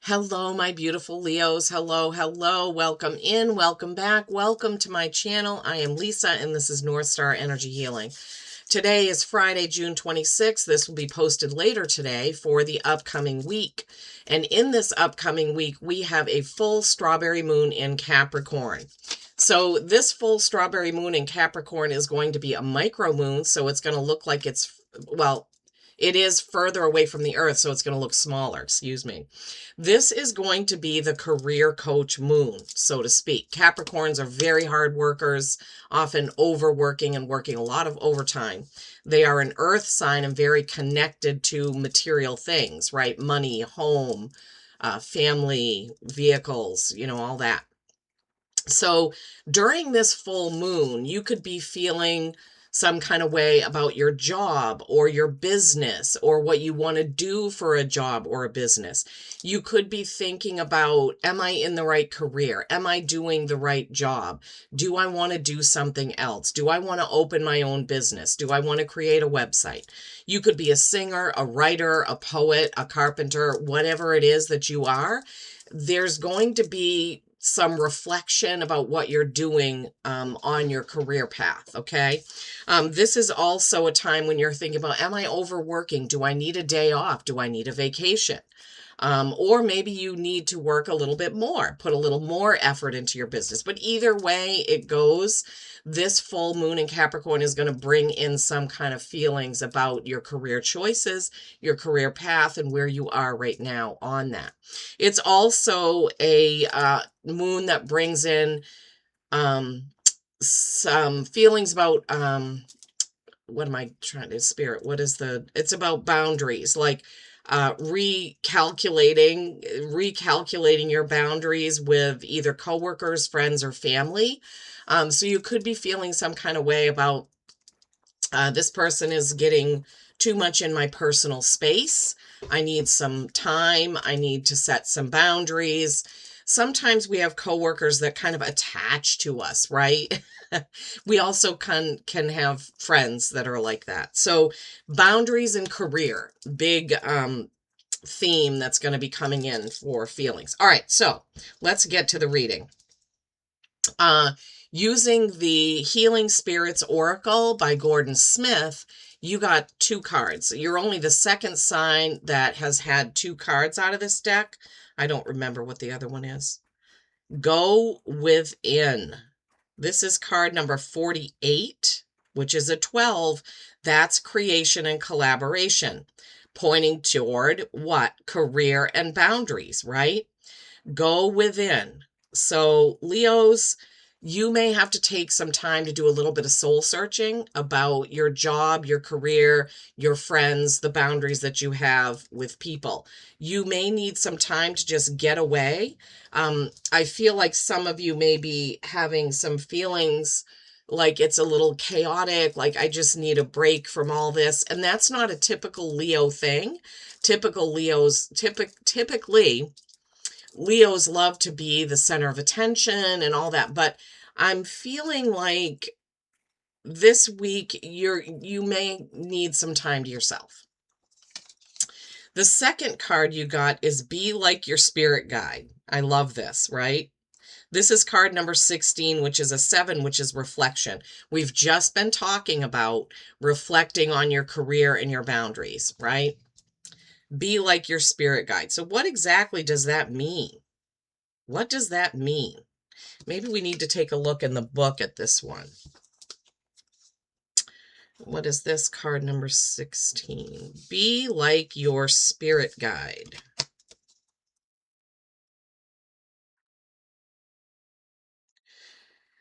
Hello, my beautiful Leos. Hello, hello. Welcome in, welcome back. Welcome to my channel. I am Lisa, and this is North Star Energy Healing. Today is Friday, June 26th. This will be posted later today for the upcoming week. And in this upcoming week, we have a full strawberry moon in Capricorn. So this full strawberry moon in Capricorn is going to be a micro moon. So it's going to look like it is further away from the earth, so it's going to look smaller, excuse me. This is going to be the career coach moon, so to speak. Capricorns are very hard workers, often overworking and working a lot of overtime. They are an earth sign and very connected to material things, right? Money, home, family, vehicles, all that. So during this full moon, you could be feeling some kind of way about your job or your business or what you want to do for a job or a business. You could be thinking about, am I in the right career? Am I doing the right job? Do I want to do something else? Do I want to open my own business? Do I want to create a website? You could be a singer, a writer, a poet, a carpenter, whatever it is that you are. There's going to be some reflection about what you're doing on your career path, okay? This is also a time when you're thinking about, am I overworking? Do I need a day off? Do I need a vacation? Or maybe you need to work a little bit more, put a little more effort into your business. But either way it goes, this full moon in Capricorn is going to bring in some kind of feelings about your career choices, your career path, and where you are right now on that. It's also a moon that brings in some feelings about what am I trying to spirit? It's about boundaries, like recalculating your boundaries with either coworkers, friends, or family. So you could be feeling some kind of way about this person is getting too much in my personal space. I need some time. I need to set some boundaries. Sometimes we have coworkers that kind of attach to us, right? We also can have friends that are like that. So boundaries and career, big theme that's going to be coming in for feelings. All right, so let's get to the reading. Using the Healing Spirits Oracle by Gordon Smith, you got two cards. You're only the second sign that has had two cards out of this deck. I don't remember what the other one is. Go Within. This is card number 48, which is a 12. That's creation and collaboration, pointing toward what? Career and boundaries, right? Go within. So Leos, you may have to take some time to do a little bit of soul searching about your job, your career, your friends, the boundaries that you have with people. You may need some time to just get away. I feel like some of you may be having some feelings like it's a little chaotic, like I just need a break from all this. And that's not a typical Leo thing. Typically, Leos love to be the center of attention and all that, but I'm feeling like this week you may need some time to yourself. The second card you got is Be Like Your Spirit Guide. I love this, right? This is card number 16, which is a 7, which is reflection. We've just been talking about reflecting on your career and your boundaries, right? Be like your spirit guide. So what exactly does that mean? What does that mean? Maybe we need to take a look in the book at this one. What is this? Card number 16. Be like your spirit guide.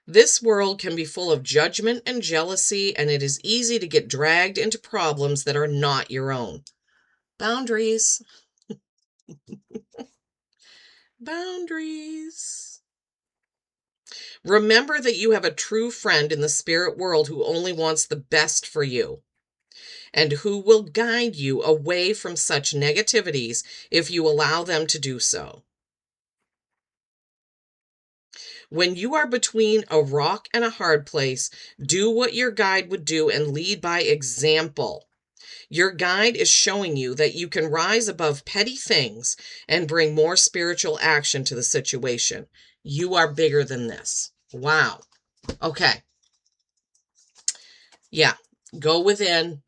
This world can be full of judgment and jealousy, and it is easy to get dragged into problems that are not your own. Boundaries. Boundaries. Remember that you have a true friend in the spirit world who only wants the best for you and who will guide you away from such negativities if you allow them to do so. When you are between a rock and a hard place, do what your guide would do and lead by example. Your guide is showing you that you can rise above petty things and bring more spiritual action to the situation. You are bigger than this. Wow. Okay. Yeah. Go within.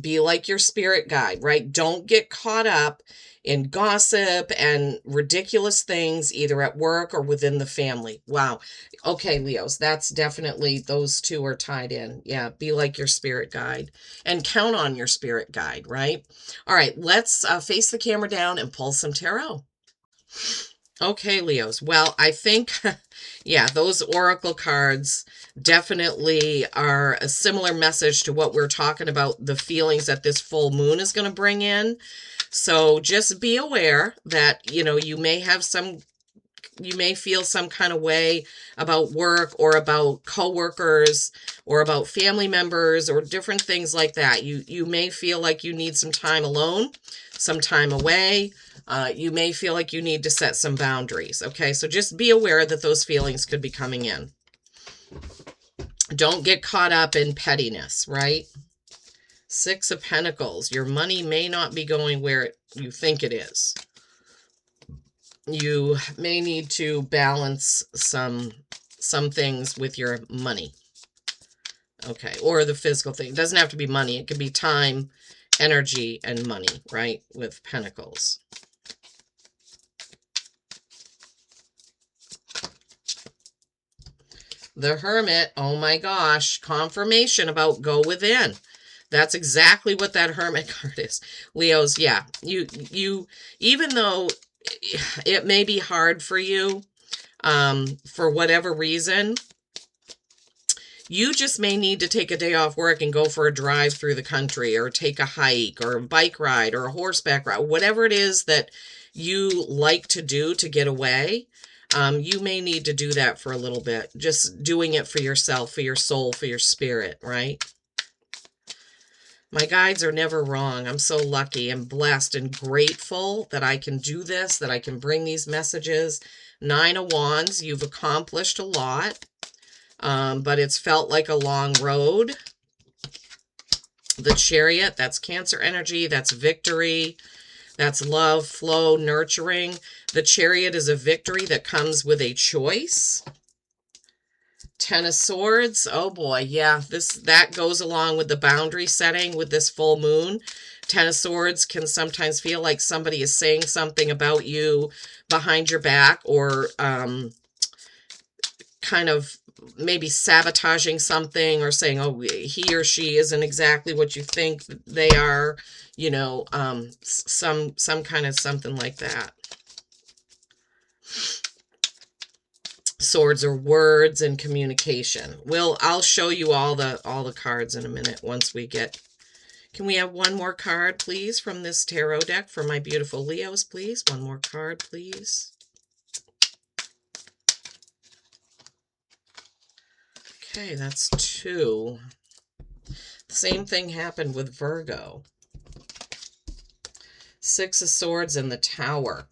Be like your spirit guide, right? Don't get caught up in gossip and ridiculous things, either at work or within the family. Wow. Okay, Leos, that's definitely, those two are tied in. Yeah, be like your spirit guide and count on your spirit guide, right? All right, let's face the camera down and pull some tarot. Okay, Leos. Well, I think, yeah, those oracle cards definitely are a similar message to what we're talking about, the feelings that this full moon is going to bring in. So just be aware that, you may feel some kind of way about work or about coworkers or about family members or different things like that. You may feel like you need some time alone, some time away. You may feel like you need to set some boundaries. Okay, so just be aware that those feelings could be coming in. Don't get caught up in pettiness, right? Six of Pentacles. Your money may not be going where you think it is. You may need to balance some things with your money. Okay, or the physical thing. It doesn't have to be money. It could be time, energy, and money, right? With Pentacles. The Hermit, oh my gosh, confirmation about go within. That's exactly what that Hermit card is. Leos, yeah, you even though it may be hard for you, for whatever reason, you just may need to take a day off work and go for a drive through the country, or take a hike or a bike ride or a horseback ride, whatever it is that you like to do to get away. You may need to do that for a little bit, just doing it for yourself, for your soul, for your spirit, right? My guides are never wrong. I'm so lucky and blessed and grateful that I can do this, that I can bring these messages. 9 of Wands, you've accomplished a lot, but it's felt like a long road. The Chariot, that's Cancer energy, that's victory. That's love, flow, nurturing. The Chariot is a victory that comes with a choice. 10 of Swords. Oh boy, yeah, that goes along with the boundary setting with this full moon. 10 of Swords can sometimes feel like somebody is saying something about you behind your back, or kind of maybe sabotaging something, or saying, oh, he or she isn't exactly what you think they are. Some kind of something like that. Swords are words and communication. I'll show you all the cards in a minute once we get. Can we have one more card, please, from this tarot deck for my beautiful Leos, please? One more card, please. Okay, that's 2. The same thing happened with Virgo. 6 of Swords and the Tower.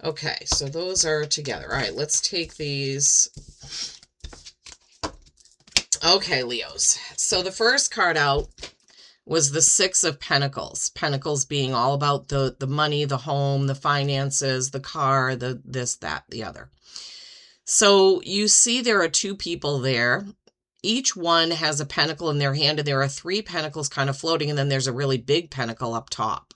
Okay, so those are together. All right, let's take these. Okay, Leos. So the first card out was the 6 of Pentacles. Pentacles being all about the money, the home, the finances, the car, the this, that, the other. So you see there are 2 people there. Each one has a pentacle in their hand, and there are 3 pentacles kind of floating, and then there's a really big pentacle up top.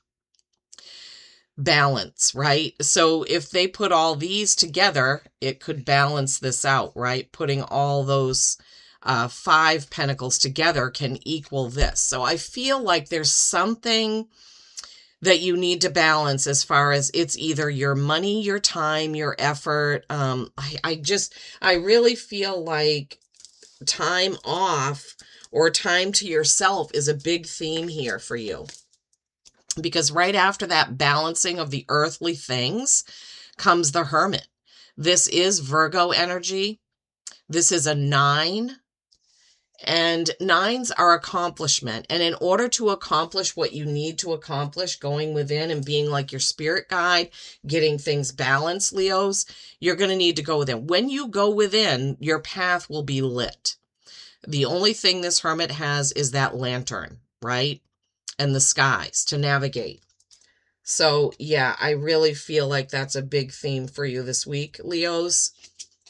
Balance, right? So if they put all these together, it could balance this out, right? Putting all those 5 pentacles together can equal this. So I feel like there's something that you need to balance as far as it's either your money, your time, your effort. I really feel like time off or time to yourself is a big theme here for you. Because right after that balancing of the earthly things comes the Hermit. This is Virgo energy. This is a 9. And 9s are accomplishment. And in order to accomplish what you need to accomplish, going within and being like your spirit guide, getting things balanced, Leos, you're going to need to go within. When you go within, your path will be lit. The only thing this Hermit has is that lantern, right? and the skies to navigate. So yeah, I really feel like that's a big theme for you this week, Leos.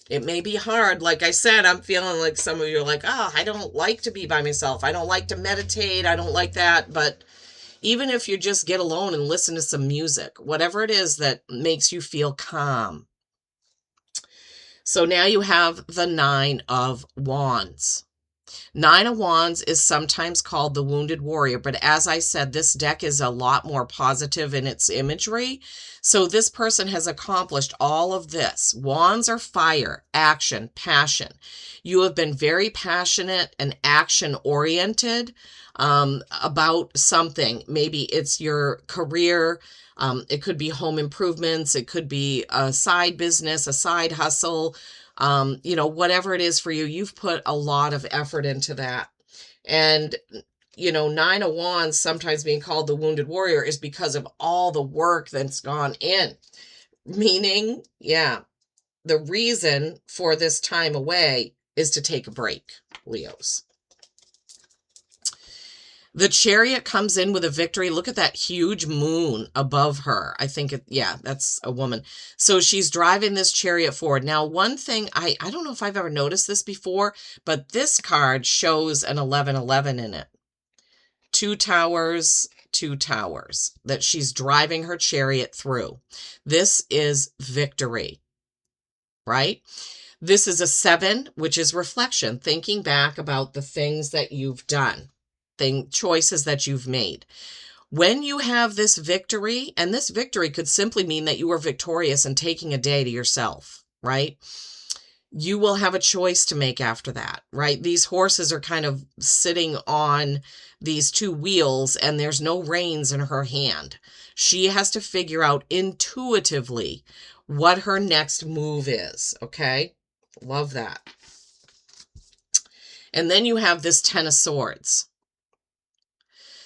It may be hard. Like I said, I'm feeling like some of you are like, oh, I don't like to be by myself. I don't like to meditate. I don't like that. But even if you just get alone and listen to some music, whatever it is that makes you feel calm. So now you have the Nine of Wands. Nine of Wands is sometimes called the Wounded Warrior, but as I said, this deck is a lot more positive in its imagery. So this person has accomplished all of this. Wands are fire, action, passion. You have been very passionate and action-oriented about something. Maybe it's your career. It could be home improvements. It could be a side business, a side hustle. You know, whatever it is for you, you've put a lot of effort into that. And, you know, Nine of Wands, sometimes being called the Wounded Warrior, is because of all the work that's gone in. Meaning, yeah, the reason for this time away is to take a break, Leos. The Chariot comes in with a victory. Look at that huge moon above her. I think, yeah, that's a woman. So she's driving this chariot forward. Now, one thing, I don't know if I've ever noticed this before, but this card shows an 1111 in it. Two towers, that she's driving her chariot through. This is victory, right? This is a 7, which is reflection, thinking back about the things that you've done. Choices that you've made. When you have this victory, and this victory could simply mean that you are victorious and taking a day to yourself, right? You will have a choice to make after that, right? These horses are kind of sitting on these two wheels and there's no reins in her hand. She has to figure out intuitively what her next move is, okay? Love that. And then you have this 10 of Swords.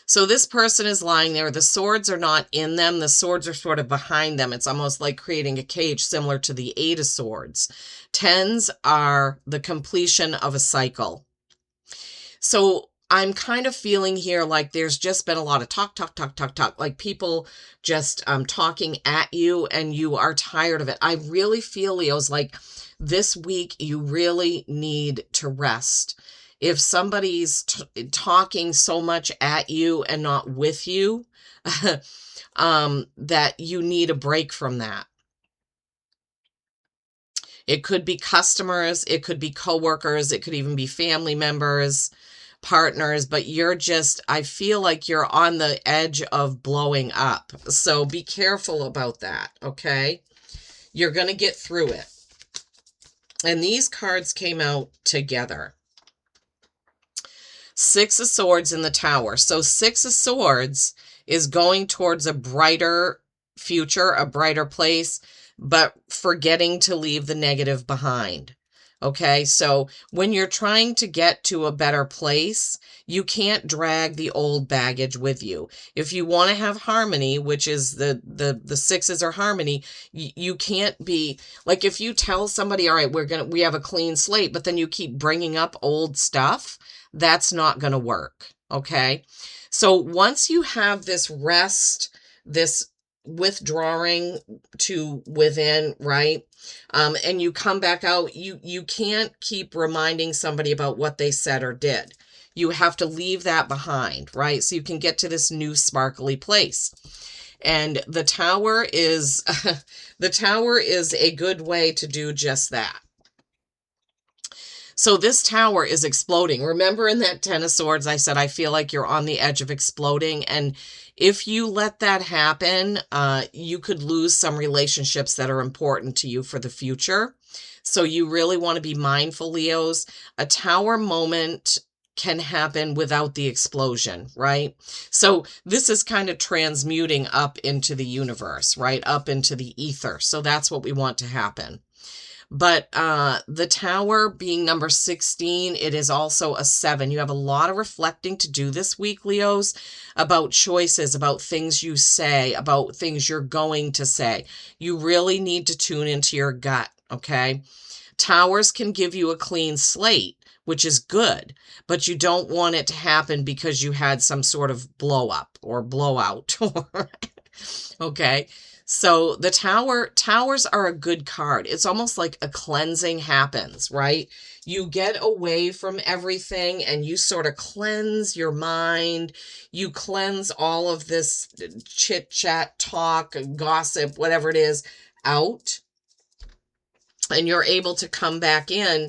So this person is lying there. The swords are not in them. The swords are sort of behind them. It's almost like creating a cage similar to the 8 of Swords. 10s are the completion of a cycle. So I'm kind of feeling here like there's just been a lot of talk, like people just talking at you and you are tired of it. I really feel, Leos, like this week you really need to rest. If somebody's talking so much at you and not with you, that you need a break from that. It could be customers, it could be coworkers, it could even be family members, partners, but you're just, I feel like you're on the edge of blowing up. So be careful about that, okay? You're going to get through it. And these cards came out together. 6 of Swords in the Tower. So 6 of Swords is going towards a brighter future, a brighter place, but forgetting to leave the negative behind. Okay, so when you're trying to get to a better place, you can't drag the old baggage with you. If you want to have harmony, which is the 6s are harmony, you can't be like, if you tell somebody, all right, we have a clean slate, but then you keep bringing up old stuff, that's not going to work. Okay, so once you have this rest, this withdrawing to within, right? And you come back out, you can't keep reminding somebody about what they said or did. You have to leave that behind, right? So you can get to this new sparkly place. And the Tower is the Tower is a good way to do just that. So this Tower is exploding. Remember in that 10 of Swords, I said, I feel like you're on the edge of exploding. And if you let that happen, you could lose some relationships that are important to you for the future. So you really want to be mindful, Leos. A Tower moment can happen without the explosion, right? So this is kind of transmuting up into the universe, right? Up into the ether. So that's what we want to happen. But the Tower being number 16, it is also a 7. You have a lot of reflecting to do this week, Leos, about choices, about things you say, about things you're going to say. You really need to tune into your gut, okay? Towers can give you a clean slate, which is good, but you don't want it to happen because you had some sort of blow up or blowout. Okay. So the towers are a good card. It's almost like a cleansing happens, right? You get away from everything and you sort of cleanse your mind. You cleanse all of this chit chat, talk, gossip, whatever it is out. And you're able to come back in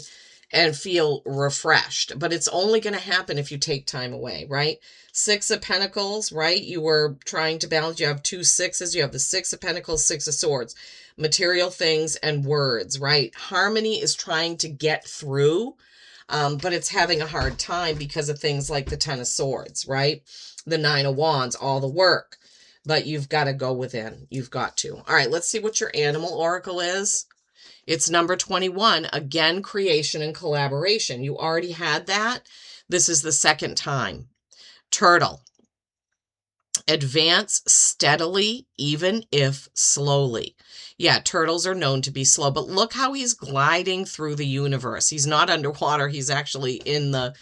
and feel refreshed. But it's only going to happen if you take time away, right? 6 of Pentacles, right? You were trying to balance. You have 2 6s. You have the 6 of Pentacles, 6 of Swords. Material things and words, right? Harmony is trying to get through, but it's having a hard time because of things like the 10 of Swords, right? The 9 of Wands, all the work. But you've got to go within. You've got to. All right, let's see what your animal oracle is. It's number 21, again, creation and collaboration. You already had that. This is the second time. Turtle. Advance steadily, even if slowly. Yeah, turtles are known to be slow, but look how he's gliding through the universe. He's not underwater. He's actually in the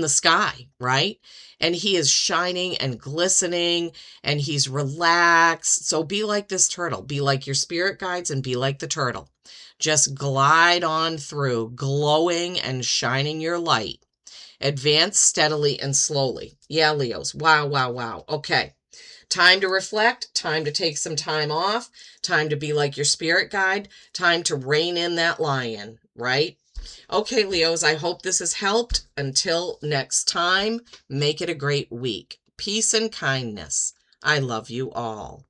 sky, right? And he is shining and glistening and he's relaxed. So be like this turtle. Be like your spirit guides and be like the turtle. Just glide on through, glowing and shining your light. Advance steadily and slowly. Yeah, Leos. Wow, wow, wow. Okay. Time to reflect. Time to take some time off. Time to be like your spirit guide. Time to rein in that lion, right? Okay, Leos, I hope this has helped. Until next time, make it a great week. Peace and kindness. I love you all.